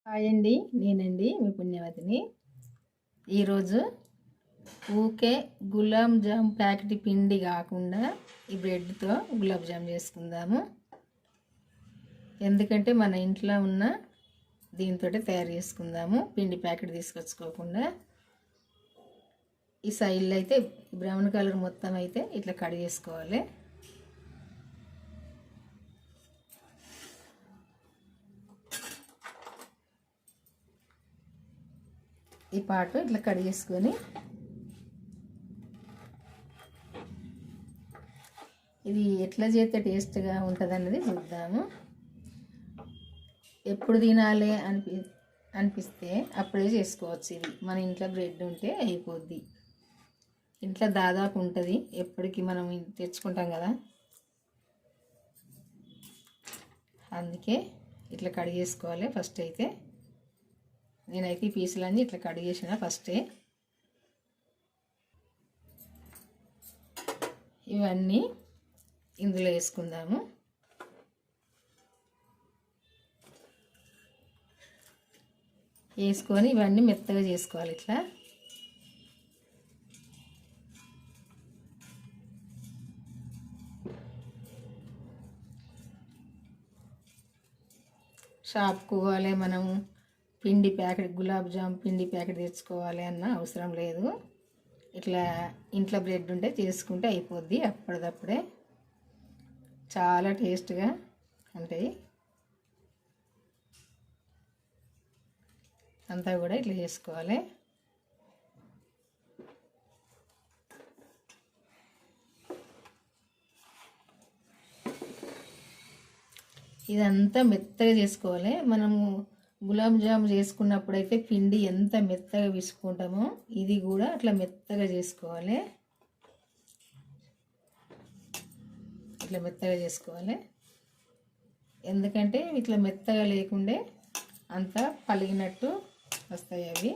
Hi అండి, నేనండి మీ పుణ్యవతిని. ఈరోజు ఊకే గులాబ్ జామ్ ప్యాకెట్ పిండి కాకుండా ఈ బ్రెడ్తో గులాబ్ జామ్ చేసుకుందాము. ఎందుకంటే మన ఇంట్లో ఉన్న దీంతో తయారు చేసుకుందాము, పిండి ప్యాకెట్ తీసుకొచ్చుకోకుండా. ఈ సైడ్లో అయితే బ్రౌన్ కలర్ మొత్తం అయితే ఇట్లా కట్ చేసుకోవాలి. ఈ పాటు ఇట్లా కట్ చేసుకొని ఇది ఎట్లా చేస్తే టేస్ట్గా ఉంటుంది అన్నది చూద్దాము. ఎప్పుడు తినాలి అనిపిస్తే అప్పుడే చేసుకోవచ్చు. ఇది మన ఇంట్లో బ్రెడ్ ఉంటే అయిపోద్ది. ఇంట్లో దాదాపు ఉంటుంది, ఎప్పటికీ మనం తెచ్చుకుంటాం కదా, అందుకే ఇట్లా కట్ చేసుకోవాలి. ఫస్ట్ అయితే నేనైతే ఈ పీసులన్నీ ఇట్లా కట్ చేసిన ఫస్టే. ఇవన్నీ ఇందులో వేసుకుందాము. వేసుకొని ఇవన్నీ మెత్తగా చేసుకోవాలి. ఇట్లా షాప్కి పోవాలి మనము, పిండి ప్యాకెట్ గులాబ్ జామ్ పిండి ప్యాకెట్ తెచ్చుకోవాలి అన్న అవసరం లేదు. ఇట్లా ఇంట్లో బ్రెడ్ ఉంటే చేసుకుంటే అయిపోద్ది. అప్పటిదప్పుడే చాలా టేస్ట్గా ఉంటాయి. అంతా కూడా ఇట్లా చేసుకోవాలి. ఇదంతా మెత్తగా చేసుకోవాలి. మనము గులాబ్ జామ్ చేసుకున్నప్పుడైతే పిండి ఎంత మెత్తగా విసుకుంటామో ఇది కూడా అట్లా మెత్తగా చేసుకోవాలి. ఇట్లా మెత్తగా చేసుకోవాలి. ఎందుకంటే ఇట్లా మెత్తగా లేకుండే అంతా పలిగినట్టు వస్తాయి అవి.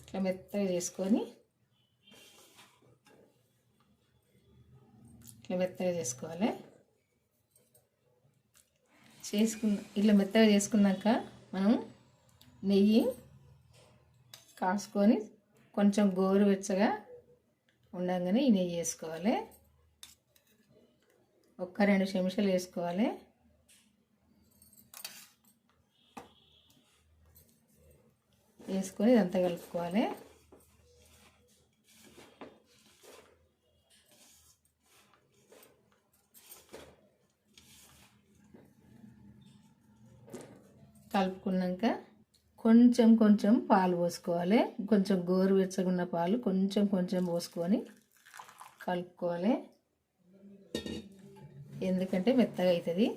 ఇట్లా మెత్తగా చేసుకొని ఇట్లా మెత్తగా చేసుకోవాలి. ఇట్లా మెత్తగా చేసుకున్నాక మనం నెయ్యి కాసుకొని కొంచెం గోరువెచ్చగా ఉండగానే ఈ నెయ్యి వేసుకోవాలి. 1-2 చెంచాలు వేసుకోవాలి. వేసుకొని ఇదంతా కలుపుకోవాలి. కలుపుకున్నాక కొంచెం కొంచెం పాలు పోసుకోవాలి. కొంచెం గోరువెచ్చగా ఉన్న పాలు కొంచెం కొంచెం పోసుకొని కలుపుకోవాలి. ఎందుకంటే మెత్తగా అవుతుంది.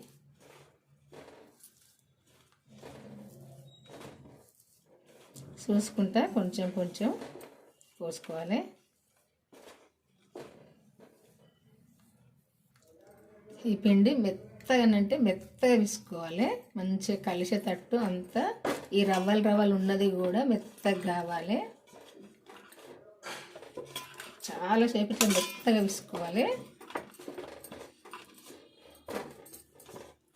చూసుకుంటా కొంచెం కొంచెం పోసుకోవాలి. ఈ పిండి మెత్తగానంటే మెత్తగా విసుకోవాలి. మంచిగా కలిసేటట్టు అంతా ఈ రవ్వలు ఉన్నది కూడా మెత్తగా కావాలి. చాలాసేపు ఇట్లా మెత్తగా విసుకోవాలి.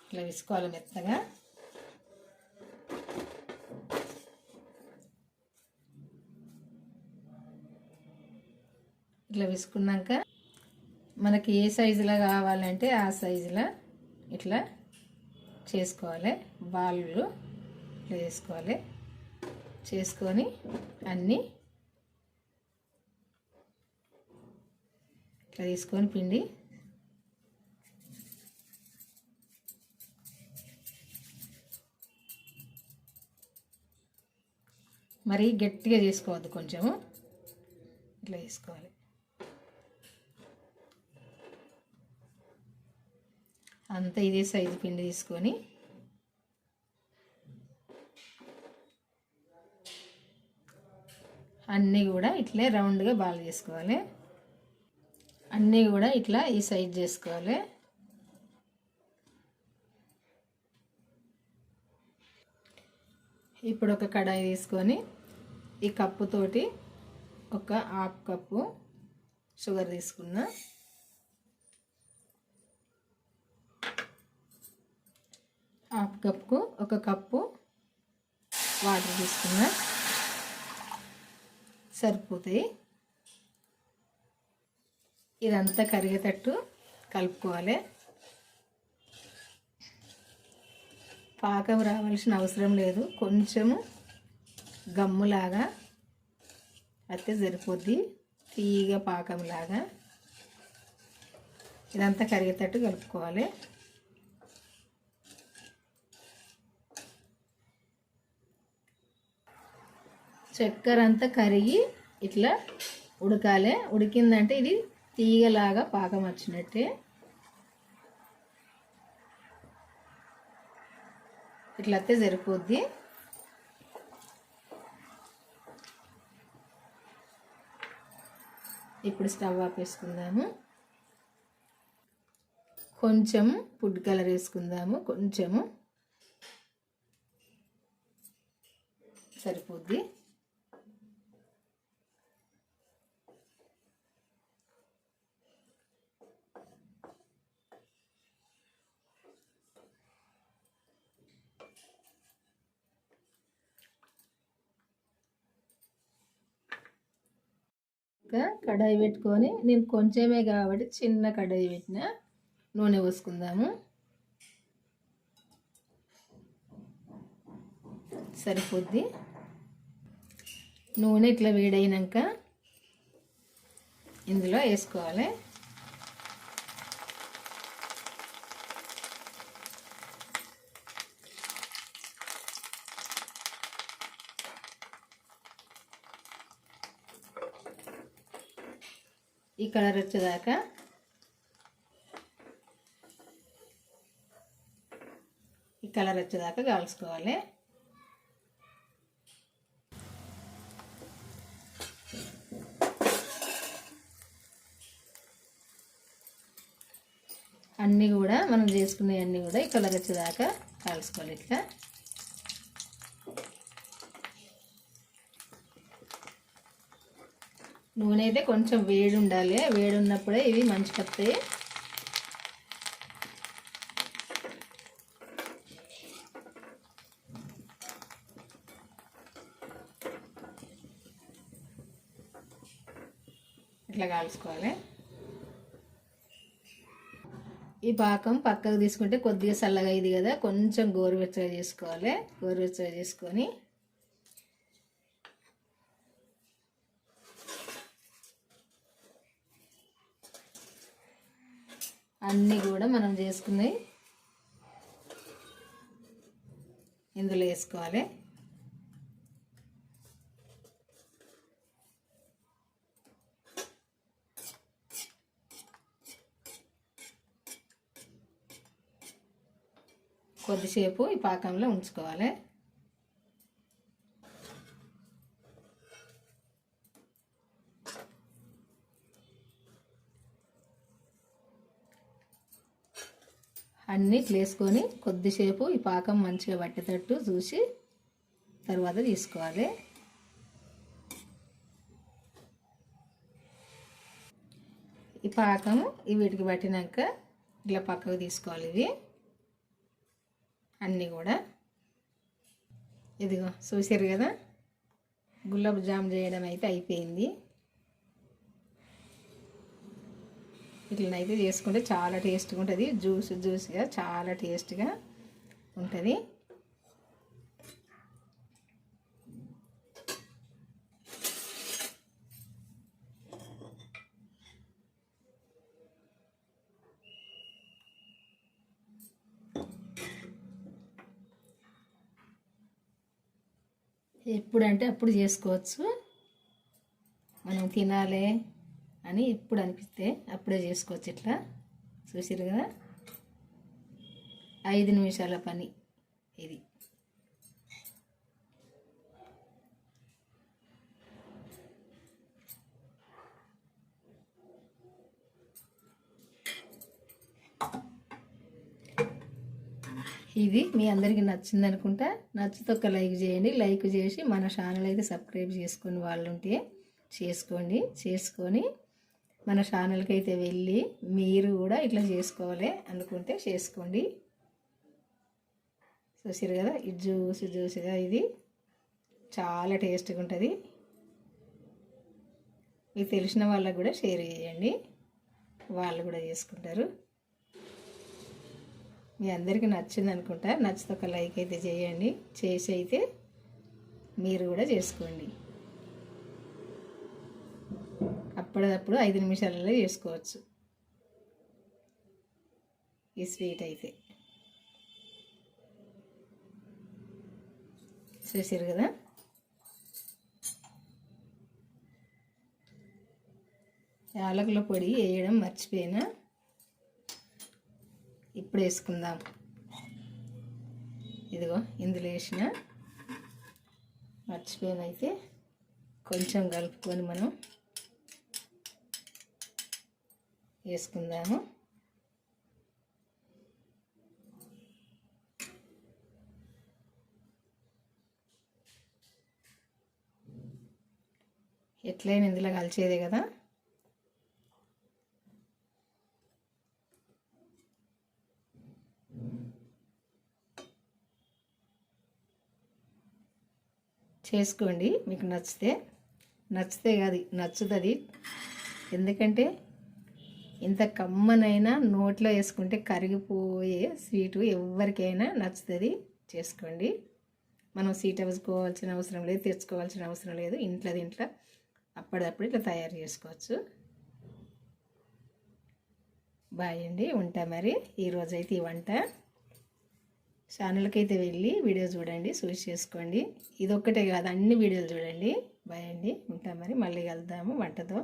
ఇట్లా విసుకోవాలి మెత్తగా. ఇట్లా విసుకున్నాక మనకి ఏ సైజులో కావాలంటే ఆ సైజులో ఇట్లా చేసుకోవాలి. బాళ్ళు ఇట్లా చేసుకోవాలి. చేసుకొని అన్నీ ఇట్లా తీసుకొని పిండి మరీ గట్టిగా చేసుకోవద్దు, కొంచెము ఇట్లా వేసుకోవాలి. అంతా ఇదే సైజు పిండి తీసుకొని అన్నీ కూడా ఇట్లే రౌండ్గా బాల్ చేసుకోవాలి. అన్నీ కూడా ఇట్లా ఈ సైజ్ చేసుకోవాలి. ఇప్పుడు ఒక కడాయి తీసుకొని ఈ కప్పుతోటి ఒక 1/2 కప్పు షుగర్ తీసుకున్నా. హాఫ్ కప్కు 1 కప్పు వాటర్ తీసుకున్నా, సరిపోతాయి. ఇదంతా కరిగేటట్టు కలుపుకోవాలి. పాకం రావాల్సిన అవసరం లేదు, కొంచెము గమ్ములాగా అయితే సరిపోద్ది, తీగ పాకంలాగా. ఇదంతా కరిగేటట్టు కలుపుకోవాలి. చక్కెర అంతా కరిగి ఇట్లా ఉడకాలి. ఉడికిందంటే ఇది తీగలాగా పాకం వచ్చినట్టే. ఇట్లా అయితే సరిపోద్ది. ఇప్పుడు స్టవ్ ఆపేసుకుందాము. కొంచెం ఫుడ్ కలర్ వేసుకుందాము, కొంచెము సరిపోద్ది. ఇంకా కడాయి పెట్టుకొని, నేను కొంచెమే కాబట్టి చిన్న కడాయి పెట్టిన, నూనె పోసుకుందాము. సరిపోద్ది. నూనె ఇట్లా వేడైనాక ఇందులో వేసుకోవాలి. ఈ కలర్ వచ్చేదాకా కాల్చుకోవాలి. అన్నీ కూడా మనం చేసుకునే అన్నీ కూడా ఈ కలర్ వచ్చేదాకా కాల్చుకోవాలి. ఇట్లా నూనె అయితే కొంచెం వేడి ఉండాలి, వేడి ఉన్నప్పుడే ఇవి మంచిగా వస్తాయి. ఇట్లా కాల్చుకోవాలి. ఈ పాకం పక్కకు తీసుకుంటే కొద్దిగా చల్లగా అయింది కదా, కొంచెం గోరువెచ్చగా చేసుకోవాలి. గోరువెచ్చగా చేసుకొని అన్నీ కూడా మనం చేసుకున్నవి ఇందులో వేసుకోవాలి. కొద్దిసేపు ఈ పాకంలో ఉంచుకోవాలి. అన్నీ వేసుకొని కొద్దిసేపు ఈ పాకం మంచిగా పట్టేటట్టు చూసి తర్వాత తీసుకోవాలి. ఈ పాకం వీటికి పట్టినాక ఇట్లా పక్కకు తీసుకోవాలి. ఇవి అన్నీ కూడా ఇదిగో చూసారు కదా, గులాబ్ జామ్ చేయడం అయితే అయిపోయింది. ఇట్లనైతే చేసుకుంటే చాలా టేస్ట్గా ఉంటుంది, జ్యూస్గా చాలా టేస్ట్గా ఉంటుంది. ఎప్పుడంటే అప్పుడు చేసుకోవచ్చు, మనం తినాలి అని ఎప్పుడు అనిపిస్తే అప్పుడే చేసుకోవచ్చు. ఇట్లా చూసారు కదా, 5 నిమిషాల పని ఇది. ఇది మీ అందరికీ నచ్చింది అనుకుంటా. నచ్చితే ఒక లైక్ చేయండి. లైక్ చేసి మన ఛానల్ అయితే సబ్స్క్రైబ్ చేసుకొని వాళ్ళు ఉంటే చేసుకొని మన ఛానల్కి అయితే వెళ్ళి మీరు కూడా ఇట్లా చేసుకోవాలి అనుకుంటే చేసుకోండి. చూసారు కదా, ఇది జ్యూస్గా ఇది చాలా టేస్ట్గా ఉంటుంది. మీకు తెలిసిన వాళ్ళకు కూడా షేర్ చేయండి, వాళ్ళు కూడా చేసుకుంటారు. మీ అందరికీ నచ్చింది అనుకుంటా. నచ్చితే ఒక లైక్ అయితే చేయండి, చేసి అయితే మీరు కూడా చేసుకోండి. అప్పటిదప్పుడు 5 నిమిషాలలో చేసుకోవచ్చు ఈ స్వీట్ అయితే. చూసారు కదా, యాలకుల పొడి వేయడం మర్చిపోయినా, ఇప్పుడు వేసుకుందాం. ఇదిగో ఇందులో వేసిన మర్చిపోయిన అయితే కొంచెం కలుపుకొని మనం వేసుకుందాము. ఎట్లయినా ఇందులో కలిసేదే కదా. చేసుకోండి, మీకు నచ్చితే కాదు నచ్చుతుంది. ఎందుకంటే ఇంత కమ్మనైనా నోట్లో వేసుకుంటే కరిగిపోయే స్వీటు ఎవరికైనా నచ్చుతుంది. చేసుకోండి. మనం స్వీట్ వేసుకోవాల్సిన అవసరం లేదు, తెచ్చుకోవాల్సిన అవసరం లేదు. ఇంట్లో అప్పటిదప్పుడు ఇట్లా తయారు చేసుకోవచ్చు. బాయ్ అండి, ఉంటా మరి. ఈరోజైతే ఈ వంట ఛానల్కి అయితే వెళ్ళి వీడియో చూడండి, చూసి చేసుకోండి. ఇదొక్కటే కాదు, అన్ని వీడియోలు చూడండి. బాయ్ అండి, ఉంటా మరి. మళ్ళీ కలుద్దాము వంటతో.